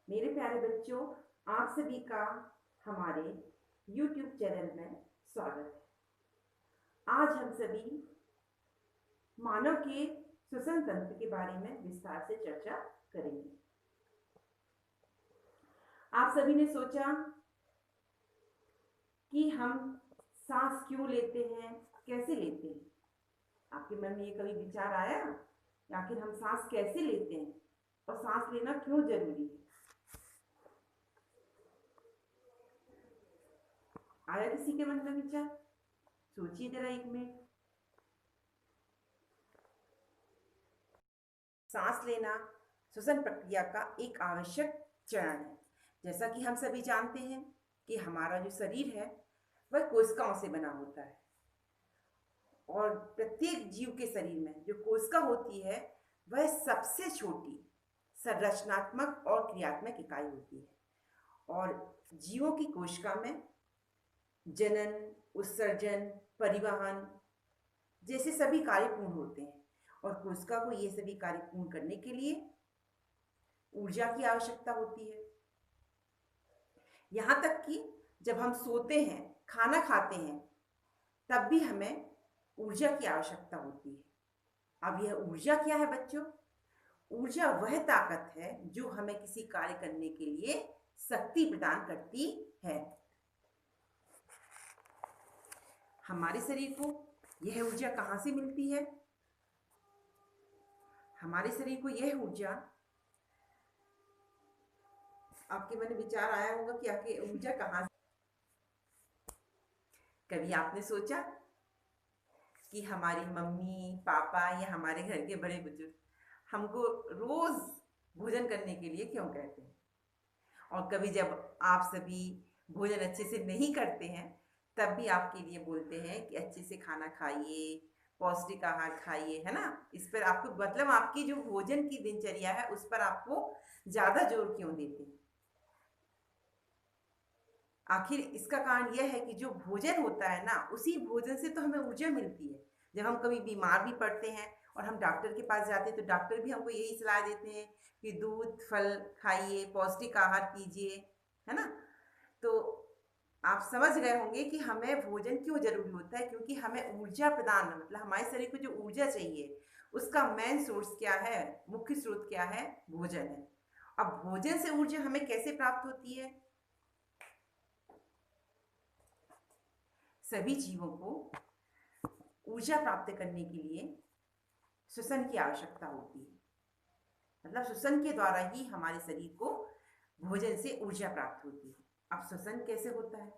मेरे प्यारे बच्चों, आप सभी का हमारे YouTube चैनल में स्वागत है। आज हम सभी मानव के श्वसन तंत्र के बारे में विस्तार से चर्चा करेंगे। आप सभी ने सोचा कि हम सांस क्यों लेते हैं, कैसे लेते हैं? आपके मन में ये कभी विचार आया कि आखिर हम सांस कैसे लेते हैं और सांस लेना क्यों जरूरी है? आया किसी के मन में विचार? सोचिए जरा एक मिनट। सांस लेना श्वसन प्रक्रिया का एक आवश्यक चरण है। जैसा कि हम सभी जानते हैं कि हमारा जो शरीर है वह कोशिकाओं से बना होता है और प्रत्येक जीव के शरीर में जो कोशिका होती है वह सबसे छोटी संरचनात्मक और क्रियात्मक इकाई होती है। और जीवों की कोशिका में जनन, उत्सर्जन, परिवहन जैसे सभी कार्य पूर्ण होते हैं और कोशिका को ये सभी कार्य पूर्ण करने के लिए ऊर्जा की आवश्यकता होती है। यहाँ तक कि जब हम सोते हैं, खाना खाते हैं, तब भी हमें ऊर्जा की आवश्यकता होती है। अब यह ऊर्जा क्या है बच्चों? ऊर्जा वह ताकत है जो हमें किसी कार्य करने के लिए शक्ति प्रदान करती है। हमारे शरीर को यह ऊर्जा कहाँ से मिलती है? हमारे शरीर को यह ऊर्जा, आपके मन में विचार आया होगा कि आखिर ऊर्जा कहाँ से? कभी आपने सोचा कि हमारी मम्मी पापा या हमारे घर के बड़े बुजुर्ग हमको रोज भोजन करने के लिए क्यों कहते हैं? और कभी जब आप सभी भोजन अच्छे से नहीं करते हैं तब भी आपके लिए बोलते हैं कि अच्छे से खाना खाइए, पौष्टिक आहार खाइए, है ना? इस पर आपको मतलब आपकी जो भोजन की दिनचर्या है उस पर आपको ज्यादा जोर क्यों देते हैं? आखिर इसका कारण यह है कि जो भोजन होता है ना, उसी भोजन से तो हमें ऊर्जा मिलती है। जब हम कभी बीमार भी पड़ते हैं और हम डॉक्टर के पास जाते हैं तो डॉक्टर भी हमको यही सलाह देते हैं कि दूध, फल खाइए, पौष्टिक आहार कीजिए, है ना? तो आप समझ गए होंगे कि हमें भोजन क्यों जरूरी होता है, क्योंकि हमें ऊर्जा प्रदान, मतलब हमारे शरीर को जो ऊर्जा चाहिए उसका मेन सोर्स क्या है, मुख्य स्रोत क्या है? भोजन है। अब भोजन से ऊर्जा हमें कैसे प्राप्त होती है? सभी जीवों को ऊर्जा प्राप्त करने के लिए श्वसन की आवश्यकता होती है। मतलब श्वसन के द्वारा ही हमारे शरीर को भोजन से ऊर्जा प्राप्त होती है। अब श्वसन कैसे होता है?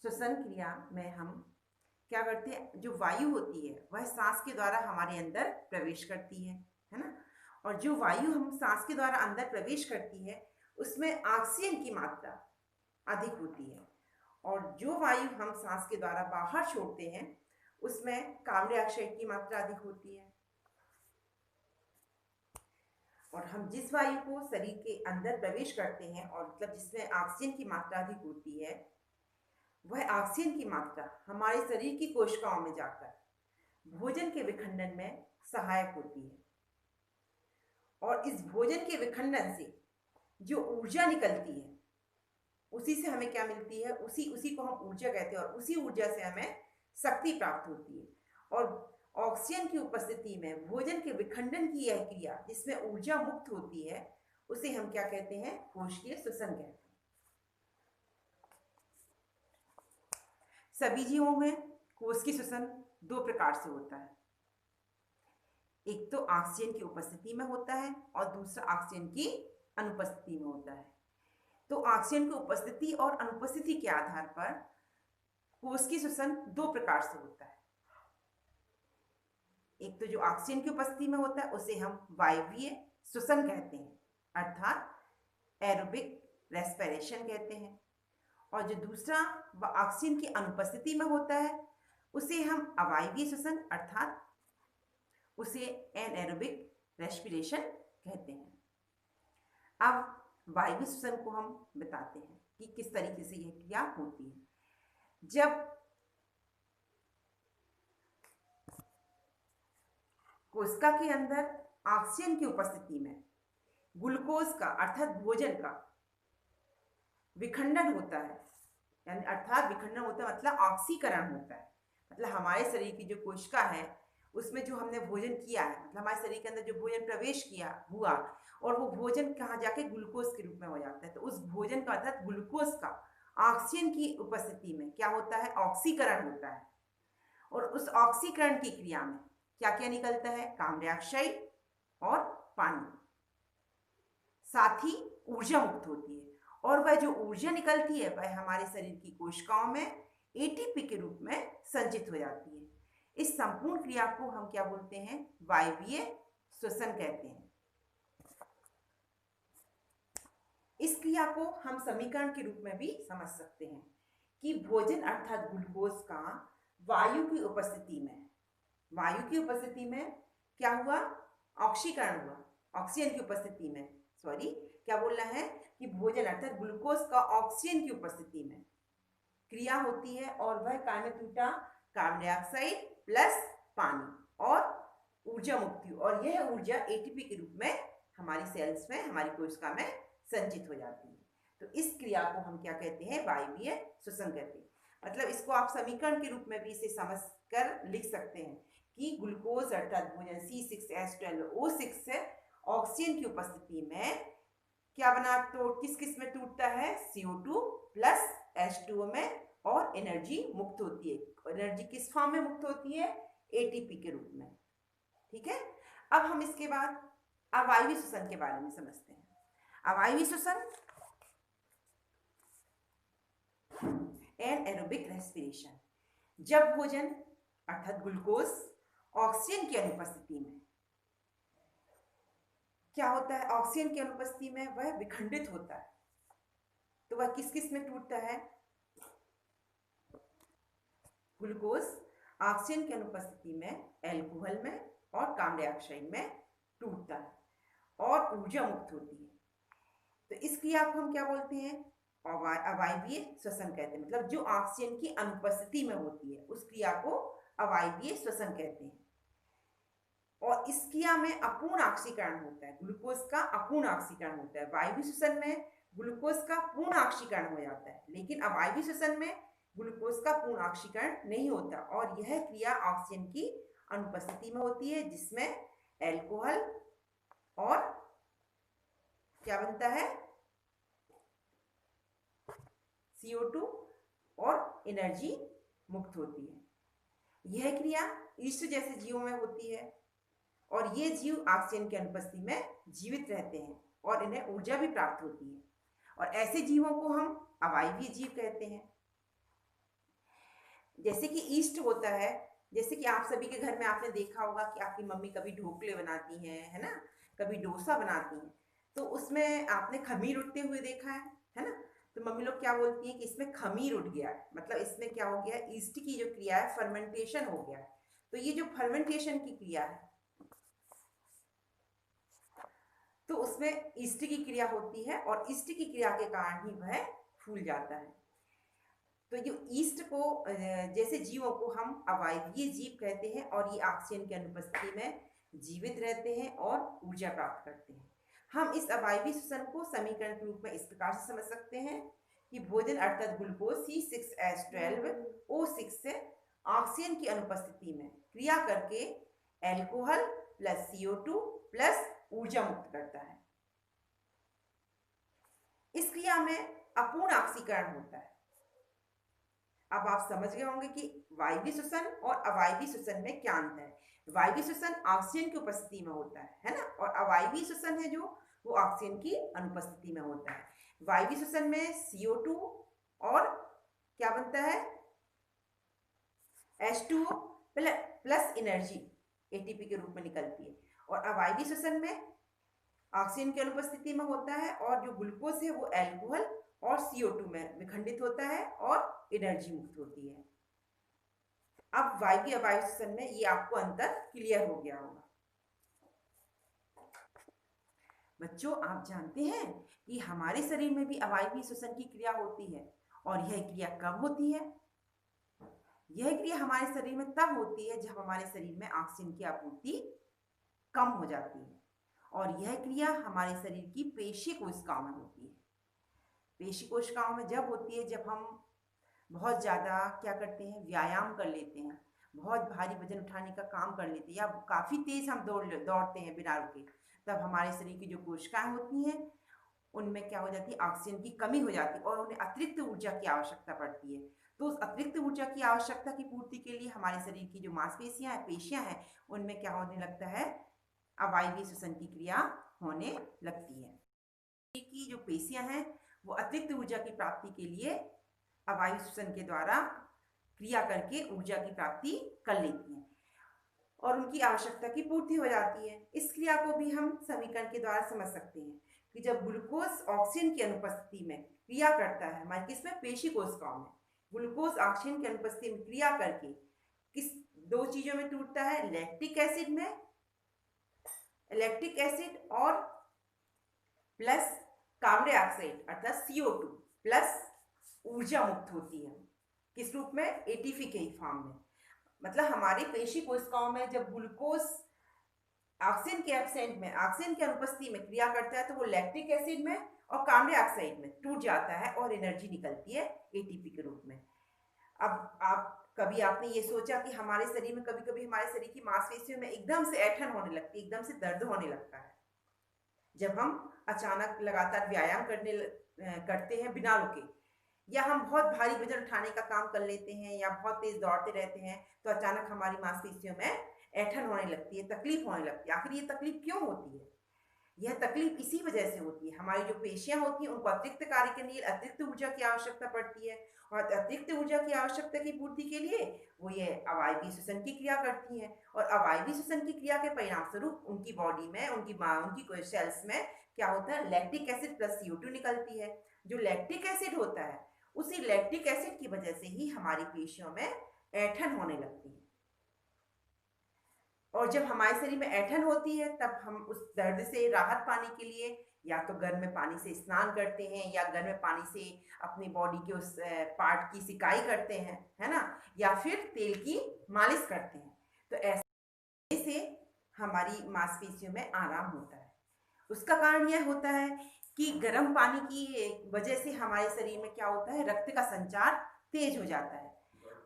श्वसन क्रिया में हम क्या करते हैं? जो वायु होती है वह सांस के द्वारा हमारे अंदर प्रवेश करती है ना? और जो वायु हम सांस के द्वारा अंदर प्रवेश करती है उसमें ऑक्सीजन की मात्रा अधिक होती है और जो वायु हम सांस के द्वारा बाहर छोड़ते हैं उसमें कार्बन डाइऑक्साइड की मात्रा अधिक होती है। और हम जिस वायु को शरीर के अंदर प्रवेश करते हैं और मतलब जिसमें ऑक्सीजन की मात्रा अधिक होती है, वह ऑक्सीजन की मात्रा हमारे शरीर की कोशिकाओं में जाकर भोजन के विखंडन में सहायक होती है। और इस भोजन के विखंडन से जो ऊर्जा निकलती है उसी से हमें क्या मिलती है? उसी उसी को हम ऊर्जा कहते हैं और उसी ऊर्जा से हमें शक्ति प्राप्त होती है। और ऑक्सीजन की उपस्थिति में भोजन के विखंडन की यह क्रिया जिसमें ऊर्जा मुक्त होती है उसे हम क्या कहते हैं? कोशिकीय श्वसन कहते हैं। सभी जीवों में कोशिकीय श्वसन दो प्रकार से होता है। एक तो ऑक्सीजन की उपस्थिति में होता है और दूसरा ऑक्सीजन की अनुपस्थिति में होता है। तो ऑक्सीजन की उपस्थिति और अनुपस्थिति के आधार पर कोशिकीय श्वसन दो प्रकार से होता है। एक तो जो ऑक्सीजन की उपस्थिति में होता है उसे हम वायवीय श्वसन कहते हैं, अर्थात एरोबिक रेस्पिरेशन कहते हैं। और जो दूसरा ऑक्सीजन की अनुपस्थिति में होता है उसे हम अवायवीय श्वसन अर्थात उसे एनएरोबिक रेस्पिरेशन कहते हैं। अब वायवीय श्वसन को हम बताते हैं कि किस तरीके से यह क्रिया होती है। जब कोशिका के अंदर ऑक्सीजन की उपस्थिति में ग्लूकोज का अर्थात भोजन का विखंडन होता है, यानी अर्थात विखंडन होता है मतलब ऑक्सीकरण होता है। मतलब हमारे शरीर की जो कोशिका है उसमें जो हमने भोजन किया है, मतलब हमारे शरीर के अंदर जो भोजन प्रवेश किया हुआ, और वो भोजन कहाँ जाके ग्लूकोज के रूप में हो जाता है। तो उस भोजन का अर्थात ग्लूकोज का ऑक्सीजन की उपस्थिति में क्या होता है, ऑक्सीकरण होता है। और उस ऑक्सीकरण की क्रिया में क्या क्या निकलता है, कार्बन डाइऑक्साइड और पानी, साथ ही ऊर्जा मुक्त होती है। और वह जो ऊर्जा निकलती है वह हमारे शरीर की कोशिकाओं में एटीपी के रूप में संचित हो जाती है। इस संपूर्ण क्रिया को हम क्या बोलते हैं, वायवीय श्वसन कहते हैं। इस क्रिया को हम समीकरण के रूप में भी समझ सकते हैं कि भोजन अर्थात ग्लूकोज का वायु की उपस्थिति में क्या हुआ, ऑक्सीकरण हुआ। ऑक्सीजन की उपस्थिति में, सॉरी क्या बोलना है कि भोजन अर्थात ग्लूकोज का ऑक्सीजन की उपस्थिति में क्रिया होती है, और वह काय में टूटा, कार्बन डाइऑक्साइड प्लस पानी और ऊर्जा मुक्ति, और यह ऊर्जा एटीपी के रूप में हमारी सेल्स में, हमारी कोशिका में संचित हो जाती है। तो इस क्रिया को हम क्या कहते हैं, वायवीय श्वसन कहते हैं। मतलब इसको आप समीकरण के रूप में भी इसे समझ कर लिख सकते हैं कि ग्लूकोज अर्थात भोजन C6H12O6 से ऑक्सीजन की उपस्थिति में क्या बना, तो किस किस में टूटता है, CO2 प्लस H2O में, और एनर्जी मुक्त होती है। एनर्जी किस फॉर्म में मुक्त होती है, एटीपी के रूप में। ठीक है, अब हम इसके बाद अवायवीय श्वसन के बारे में समझते हैं। अवायवीय श्वसन, एनारोबिक रेस्पिरेशन, जब भोजन अर्थात ग्लूकोज ऑक्सीजन की अनुपस्थिति में क्या होता है, ऑक्सीजन की अनुपस्थिति में वह विखंडित होता है। तो वह किस किस में टूटता है, ग्लूकोज ऑक्सीजन की अनुपस्थिति में एल्कोहल में और कार्बन डाइऑक्साइड में टूटता है और ऊर्जा मुक्त होती है। तो इस क्रिया को हम क्या बोलते हैं, अवायवीय श्वसन कहते हैं। मतलब जो ऑक्सीजन की अनुपस्थिति में होती है उस क्रिया को अवायवीय श्वसन कहते हैं। और इस क्रिया में अपूर्ण ऑक्सीकरण होता है, ग्लूकोज का अपूर्ण ऑक्सीकरण होता है। वायवीय श्वसन में ग्लूकोज का पूर्ण ऑक्सीकरण हो जाता है, लेकिन अवायवीय श्वसन में ग्लूकोज का पूर्ण ऑक्सीकरण नहीं होता, और यह क्रिया ऑक्सीजन की अनुपस्थिति में होती है, जिसमें एल्कोहल और क्या बनता है, CO2 और एनर्जी मुक्त होती है। यह क्रिया ईस्ट जैसे जीवों में होती है, और ये जीव ऑक्सीजन की अनुपस्थिति में जीवित रहते हैं और इन्हें ऊर्जा भी प्राप्त होती है, और ऐसे जीवों को हम अवायवीय जीव कहते हैं। जैसे कि ईस्ट होता है, जैसे कि आप सभी के घर में आपने देखा होगा कि आपकी मम्मी कभी ढोकले बनाती हैं, है ना, कभी डोसा बनाती हैं, तो उसमें आपने खमीर उठते हुए देखा है ना। तो मम्मी लोग क्या बोलती हैं कि इसमें खमीर उठ गया है, मतलब इसमें क्या हो गया है, ईस्ट की जो क्रिया है फर्मेंटेशन हो गया है। तो ये जो फर्मेंटेशन की क्रिया है, तो उसमें ईस्ट की क्रिया होती है, और ईस्ट की क्रिया के कारण ही वह फूल जाता है। तो जो ईस्ट को जैसे जीवों को हम अवायवीय जीव कहते हैं, और ये ऑक्सीजन की अनुपस्थिति में जीवित रहते हैं और ऊर्जा प्राप्त करते हैं। हम इस अवायवीय श्वसन को समीकरण के रूप में इस प्रकार से समझ सकते हैं कि भोजन अर्थात ग्लूकोज C6H12O6 से ऑक्सीजन की अनुपस्थिति में क्रिया करके एल्कोहल प्लस CO2 प्लस ऊर्जा मुक्त करता है। इस क्रिया में अपूर्ण ऑक्सीकरण होता है। अब आप समझ गए होंगे कि वायवीय श्वसन और अवायवीय श्वसन में क्या अंतर है। वायवीय श्वसन ऑक्सीजन की उपस्थिति में होता है ना, और अवायवीय श्वसन है जो वो ऑक्सीजन की अनुपस्थिति में होता है। वायवीय श्वसन में CO2 और क्या बनता है, H2O प्लस एनर्जी एटीपी के रूप में निकलती है, और अवायवीय श्वसन में ऑक्सीजन की अनुपस्थिति में होता है, और जो ग्लूकोज है वो एल्कोहल और CO2 में विखंडित होता है और एनर्जी मुक्त होती है। अब वायवीय अवायवीय श्वसन में ये आपको अंतर क्लियर हो गया होगा। बच्चों, आप जानते हैं कि हमारे शरीर में भी अवायवीय श्वसन की क्रिया होती है, और यह क्रिया कब होती है? यह क्रिया हमारे शरीर में तब होती है जब हमारे शरीर में ऑक्सीजन की आपूर्ति कम हो जाती है, और यह क्रिया हमारे शरीर की पेशी कोशिकाओं में होती है। पेशी कोशिकाओं में जब होती है जब हम बहुत ज़्यादा क्या करते हैं, व्यायाम कर लेते हैं, बहुत भारी वजन उठाने का काम कर लेते हैं या काफ़ी तेज़ हम दौड़ते हैं बिना रुके, तब हमारे शरीर की जो कोशिकाएं होती हैं उनमें क्या हो जाती है, ऑक्सीजन की कमी हो जाती है और उन्हें अतिरिक्त ऊर्जा की आवश्यकता पड़ती है। तो उस अतिरिक्त ऊर्जा की आवश्यकता की पूर्ति के लिए हमारे शरीर की जो मांसपेशियां हैं, पेशियां हैं, उनमें क्या होने लगता है, अवायवीय श्वसन की क्रिया होने लगती है। शरीर की जो पेशियां हैं वो अतिरिक्त ऊर्जा की प्राप्ति के लिए अवायवीय श्वसन के द्वारा क्रिया करके ऊर्जा की प्राप्ति कर लेती हैं और उनकी आवश्यकता की पूर्ति हो जाती है। इस क्रिया को भी हम समीकरण के द्वारा समझ सकते हैं कि जब ग्लूकोज ऑक्सीजन की अनुपस्थिति में क्रिया करता है, हमारे किसमें, पेशी कोशिकाओं में, ग्लूकोज ऑक्सीजन की अनुपस्थिति में क्रिया करके किस दो चीजों में टूटता है, लैक्टिक एसिड में, लैक्टिक एसिड और प्लस कार्बन डाइऑक्साइड अर्थात CO2 प्लस ऊर्जा मुक्त होती है। किस रूप में, एटीपी के फॉर्म में। मतलब हमारी पेशी कोशिकाओं में जब ग्लूकोज ऑक्सीजन के एब्सेंट में, ऑक्सीजन की अनुपस्थिति में क्रिया करता है तो वो लैक्टिक एसिड में और कार्बन डाइऑक्साइड में टूट जाता है और एनर्जी निकलती है एटीपी के रूप में। अब कभी आपने ये सोचा कि हमारे शरीर में कभी कभी हमारे शरीर की मांसपेशियों में एकदम से ऐंठन होने लगती है, एकदम से दर्द होने लगता है जब हम अचानक लगातार व्यायाम करते हैं बिना रुके, या हम बहुत भारी वजन उठाने का काम कर लेते हैं या बहुत तेज दौड़ते रहते हैं तो अचानक हमारी मांसपेशियों में ऐंठन होने लगती है, तकलीफ होने लगती है। आखिर ये तकलीफ क्यों होती है? यह तकलीफ इसी वजह से होती है, हमारी जो पेशियां होती हैं उनको अतिरिक्त कार्य के लिए अतिरिक्त ऊर्जा की आवश्यकता पड़ती है और अतिरिक्त ऊर्जा की आवश्यकता की पूर्ति के लिए वो ये अवायवीय श्वसन की क्रिया करती हैं और अवायवीय श्वसन की क्रिया के परिणाम स्वरूप उनकी बॉडी में, उनकी सेल्स में क्या होता है, लैक्टिक एसिड प्लस CO2 निकलती है। जो लैक्टिक एसिड होता है, उसी लैक्टिक एसिड की वजह से ही हमारी पेशियों में ऐंठन होने लगती है और जब हमारे शरीर में ऐंठन होती है तब हम उस दर्द से राहत पाने के लिए या तो गर्म में पानी से स्नान करते हैं या गर्म में पानी से अपनी बॉडी के उस पार्ट की सिकाई करते हैं, है ना, या फिर तेल की मालिश करते हैं। तो ऐसे से हमारी मांसपेशियों में आराम होता है। उसका कारण यह होता है कि गर्म पानी की वजह से हमारे शरीर में क्या होता है, रक्त का संचार तेज हो जाता है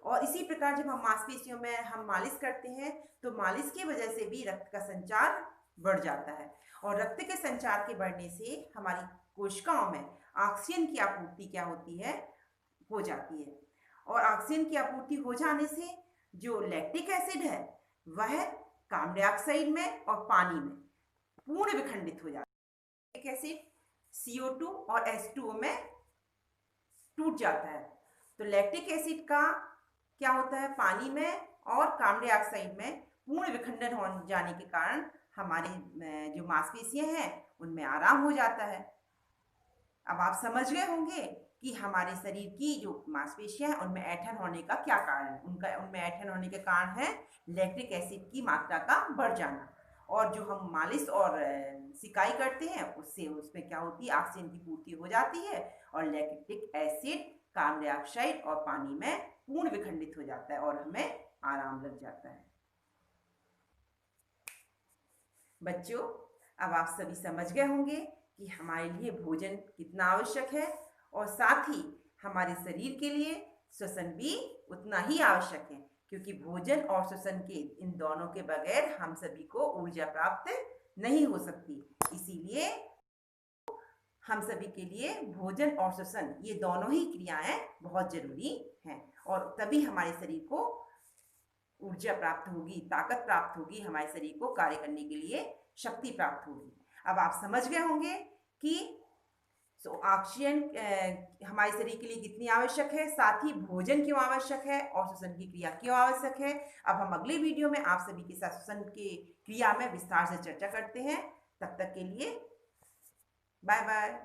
और इसी प्रकार जब हम मांसपेशियों में हम मालिश करते हैं तो मालिश की वजह से भी रक्त का संचार बढ़ जाता है और रक्त के संचार के बढ़ने से हमारी कोशिकाओं में ऑक्सीजन की आपूर्ति क्या होती है, हो जाती है और ऑक्सीजन की आपूर्ति हो जाने से जो लैक्टिक एसिड है वह कार्बन डाइऑक्साइड में और पानी में पूर्ण विखंडित हो जाता है। लैक्टिक एसिड CO2 और H2O में टूट जाता है। तो लैक्टिक एसिड का क्या होता है, पानी में और कार्बन डाइऑक्साइड में पूर्ण विखंडन हो जाने के कारण हमारे जो मांसपेशियां हैं उनमें आराम हो जाता है। अब आप समझ गए होंगे कि हमारे शरीर की जो मांसपेशियां हैं उनमें ऐंठन होने का क्या कारण है। उनमें ऐंठन होने के कारण है लैक्टिक एसिड की मात्रा का बढ़ जाना और जो हम मालिश और सिकाई करते हैं उससे उसमें क्या होती है, ऑक्सीजन की पूर्ति हो जाती है और लैक्टिक एसिड, कार्बन डाइऑक्साइड और पानी में पूर्ण विखंडित हो जाता है और हमें आराम लग जाता है। बच्चों, अब आप सभी समझ गए होंगे कि हमारे लिए भोजन कितना आवश्यक है और साथ ही हमारे शरीर के लिए श्वसन भी उतना ही आवश्यक है, क्योंकि भोजन और श्वसन के इन दोनों के बगैर हम सभी को ऊर्जा प्राप्त नहीं हो सकती। इसीलिए हम सभी के लिए भोजन और श्वसन ये दोनों ही क्रियाएं बहुत जरूरी हैं और तभी हमारे शरीर को ऊर्जा प्राप्त होगी, ताकत प्राप्त होगी, हमारे शरीर को कार्य करने के लिए शक्ति प्राप्त होगी। अब आप समझ गए होंगे कि ऑक्सीजन हमारे शरीर के लिए कितनी आवश्यक है, साथ ही भोजन क्यों आवश्यक है और श्वसन की क्रिया क्यों आवश्यक है। अब हम अगले वीडियो में आप सभी के साथ श्वसन की क्रिया में विस्तार से चर्चा करते हैं। तब तक के लिए बाय बाय।